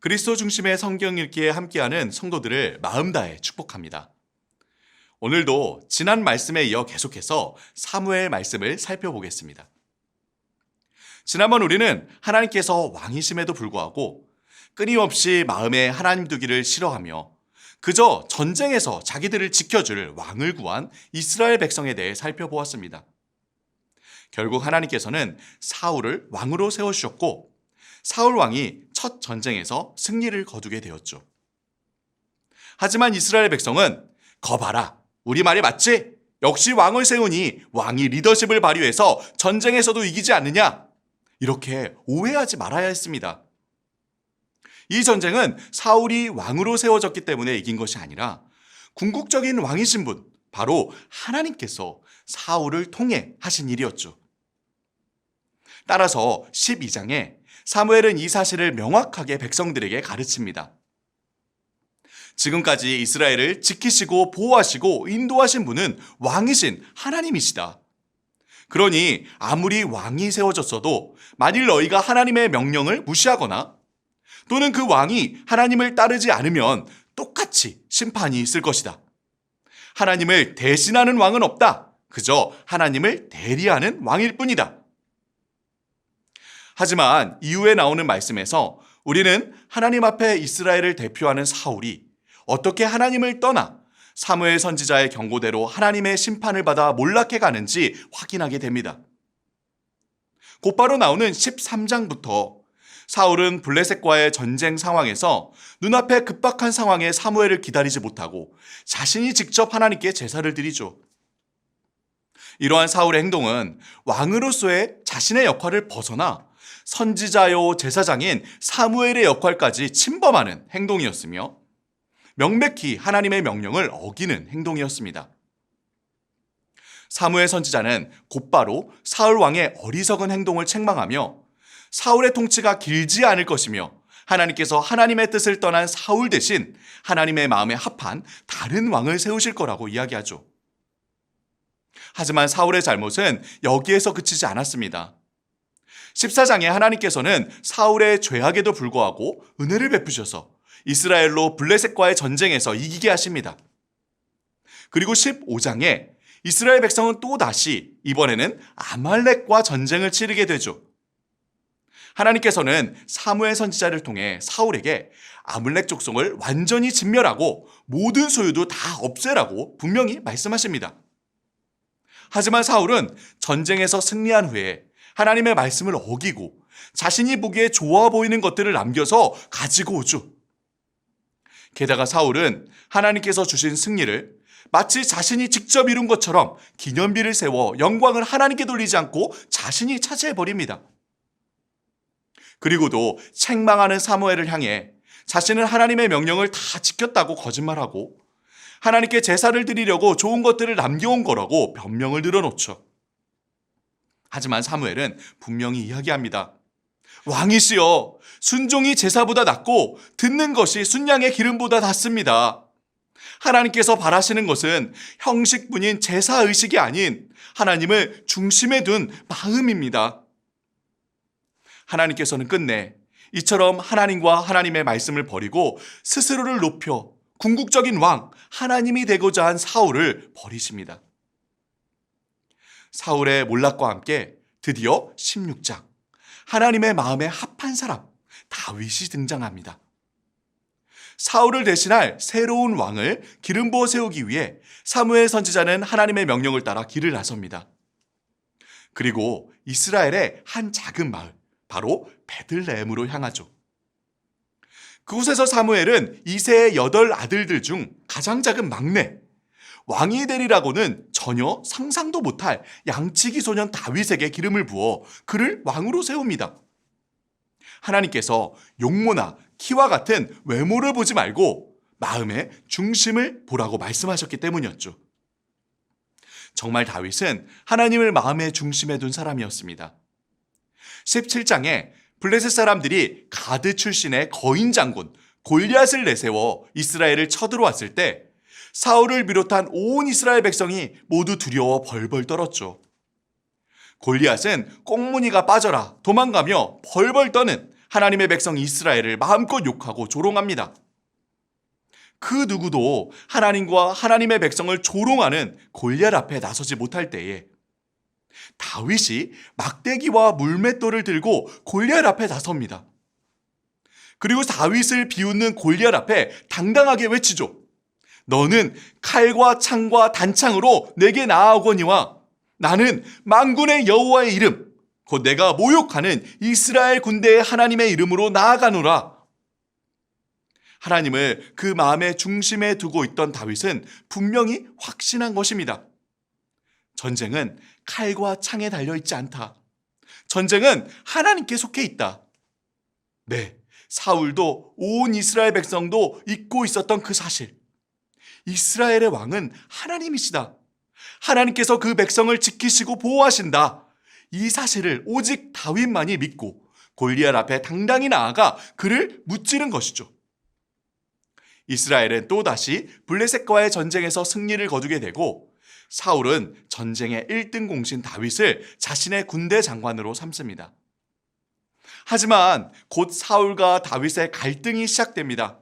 그리스도 중심의 성경 읽기에 함께하는 성도들을 마음 다해 축복합니다. 오늘도 지난 말씀에 이어 계속해서 사무엘 말씀을 살펴보겠습니다. 지난번 우리는 하나님께서 왕이심에도 불구하고 끊임없이 마음에 하나님 두기를 싫어하며 그저 전쟁에서 자기들을 지켜줄 왕을 구한 이스라엘 백성에 대해 살펴보았습니다. 결국 하나님께서는 사울을 왕으로 세워주셨고 사울 왕이 첫 전쟁에서 승리를 거두게 되었죠. 하지만 이스라엘 백성은 거봐라, 우리 말이 맞지? 역시 왕을 세우니 왕이 리더십을 발휘해서 전쟁에서도 이기지 않느냐? 이렇게 오해하지 말아야 했습니다. 이 전쟁은 사울이 왕으로 세워졌기 때문에 이긴 것이 아니라 궁극적인 왕이신 분, 바로 하나님께서 사울을 통해 하신 일이었죠. 따라서 12장에 사무엘은 이 사실을 명확하게 백성들에게 가르칩니다. 지금까지 이스라엘을 지키시고 보호하시고 인도하신 분은 왕이신 하나님이시다. 그러니 아무리 왕이 세워졌어도 만일 너희가 하나님의 명령을 무시하거나 또는 그 왕이 하나님을 따르지 않으면 똑같이 심판이 있을 것이다. 하나님을 대신하는 왕은 없다. 그저 하나님을 대리하는 왕일 뿐이다. 하지만 이후에 나오는 말씀에서 우리는 하나님 앞에 이스라엘을 대표하는 사울이 어떻게 하나님을 떠나 사무엘 선지자의 경고대로 하나님의 심판을 받아 몰락해 가는지 확인하게 됩니다. 곧바로 나오는 13장부터 사울은 블레셋과의 전쟁 상황에서 눈앞에 급박한 상황에 사무엘을 기다리지 못하고 자신이 직접 하나님께 제사를 드리죠. 이러한 사울의 행동은 왕으로서의 자신의 역할을 벗어나 선지자요 제사장인 사무엘의 역할까지 침범하는 행동이었으며 명백히 하나님의 명령을 어기는 행동이었습니다. 사무엘 선지자는 곧바로 사울 왕의 어리석은 행동을 책망하며 사울의 통치가 길지 않을 것이며 하나님께서 하나님의 뜻을 떠난 사울 대신 하나님의 마음에 합한 다른 왕을 세우실 거라고 이야기하죠. 하지만 사울의 잘못은 여기에서 그치지 않았습니다. 14장에 하나님께서는 사울의 죄악에도 불구하고 은혜를 베푸셔서 이스라엘로 블레셋과의 전쟁에서 이기게 하십니다. 그리고 15장에 이스라엘 백성은 또다시 이번에는 아말렉과 전쟁을 치르게 되죠. 하나님께서는 사무엘 선지자를 통해 사울에게 아말렉 족속을 완전히 진멸하고 모든 소유도 다 없애라고 분명히 말씀하십니다. 하지만 사울은 전쟁에서 승리한 후에 하나님의 말씀을 어기고 자신이 보기에 좋아 보이는 것들을 남겨서 가지고 오죠. 게다가 사울은 하나님께서 주신 승리를 마치 자신이 직접 이룬 것처럼 기념비를 세워 영광을 하나님께 돌리지 않고 자신이 차지해버립니다. 그리고도 책망하는 사무엘을 향해 자신은 하나님의 명령을 다 지켰다고 거짓말하고 하나님께 제사를 드리려고 좋은 것들을 남겨온 거라고 변명을 늘어놓죠. 하지만 사무엘은 분명히 이야기합니다. 왕이시여, 순종이 제사보다 낫고 듣는 것이 순양의 기름보다 낫습니다. 하나님께서 바라시는 것은 형식뿐인 제사의식이 아닌 하나님을 중심에 둔 마음입니다. 하나님께서는 끝내 이처럼 하나님과 하나님의 말씀을 버리고 스스로를 높여 궁극적인 왕, 하나님이 되고자 한 사울을 버리십니다. 사울의 몰락과 함께 드디어 16장, 하나님의 마음에 합한 사람, 다윗이 등장합니다. 사울을 대신할 새로운 왕을 기름 부어 세우기 위해 사무엘 선지자는 하나님의 명령을 따라 길을 나섭니다. 그리고 이스라엘의 한 작은 마을, 바로 베들레헴으로 향하죠. 그곳에서 사무엘은 이새의 8아들들 중 가장 작은 막내, 왕이 되리라고는 전혀 상상도 못할 양치기 소년 다윗에게 기름을 부어 그를 왕으로 세웁니다. 하나님께서 용모나 키와 같은 외모를 보지 말고 마음의 중심을 보라고 말씀하셨기 때문이었죠. 정말 다윗은 하나님을 마음의 중심에 둔 사람이었습니다. 17장에 블레셋 사람들이 가드 출신의 거인 장군 골리앗을 내세워 이스라엘을 쳐들어왔을 때 사울을 비롯한 온 이스라엘 백성이 모두 두려워 벌벌 떨었죠. 골리앗은 꽁무니가 빠져라 도망가며 벌벌 떠는 하나님의 백성 이스라엘을 마음껏 욕하고 조롱합니다. 그 누구도 하나님과 하나님의 백성을 조롱하는 골리앗 앞에 나서지 못할 때에 다윗이 막대기와 물맷돌을 들고 골리앗 앞에 나섭니다. 그리고 다윗을 비웃는 골리앗 앞에 당당하게 외치죠. 너는 칼과 창과 단창으로 내게 나아오거니와 나는 만군의 여호와의 이름 곧 내가 모욕하는 이스라엘 군대의 하나님의 이름으로 나아가노라. 하나님을 그 마음의 중심에 두고 있던 다윗은 분명히 확신한 것입니다. 전쟁은 칼과 창에 달려있지 않다. 전쟁은 하나님께 속해 있다. 네, 사울도 온 이스라엘 백성도 잊고 있었던 그 사실. 이스라엘의 왕은 하나님이시다. 하나님께서 그 백성을 지키시고 보호하신다. 이 사실을 오직 다윗만이 믿고 골리앗 앞에 당당히 나아가 그를 무찌른 것이죠. 이스라엘은 또다시 블레셋과의 전쟁에서 승리를 거두게 되고 사울은 전쟁의 1등 공신 다윗을 자신의 군대 장관으로 삼습니다. 하지만 곧 사울과 다윗의 갈등이 시작됩니다.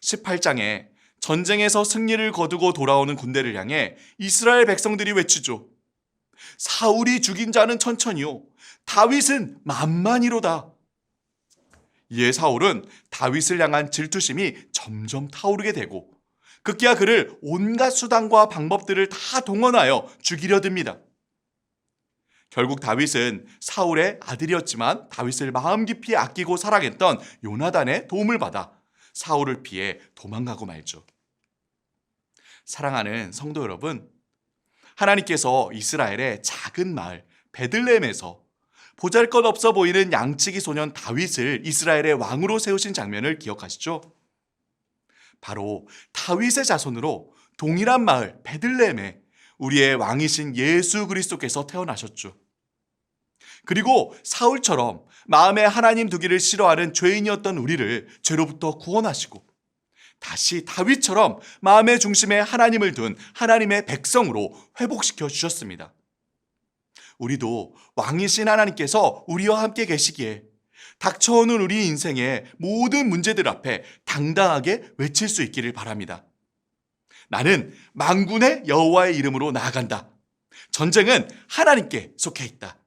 18장에 전쟁에서 승리를 거두고 돌아오는 군대를 향해 이스라엘 백성들이 외치죠. 사울이 죽인 자는 천천히요 다윗은 만만이로다. 이에 사울은 다윗을 향한 질투심이 점점 타오르게 되고 급기야 그를 온갖 수단과 방법들을 다 동원하여 죽이려 듭니다. 결국 다윗은 사울의 아들이었지만 다윗을 마음 깊이 아끼고 사랑했던 요나단의 도움을 받아 사울을 피해 도망가고 말죠. 사랑하는 성도 여러분, 하나님께서 이스라엘의 작은 마을 베들레헴에서 보잘것없어 보이는 양치기 소년 다윗을 이스라엘의 왕으로 세우신 장면을 기억하시죠? 바로 다윗의 자손으로 동일한 마을 베들레헴에 우리의 왕이신 예수 그리스도께서 태어나셨죠. 그리고 사울처럼 마음에 하나님 두기를 싫어하는 죄인이었던 우리를 죄로부터 구원하시고 다시 다윗처럼 마음의 중심에 하나님을 둔 하나님의 백성으로 회복시켜 주셨습니다. 우리도 왕이신 하나님께서 우리와 함께 계시기에 닥쳐오는 우리 인생의 모든 문제들 앞에 당당하게 외칠 수 있기를 바랍니다. 나는 만군의 여호와의 이름으로 나아간다. 전쟁은 하나님께 속해 있다.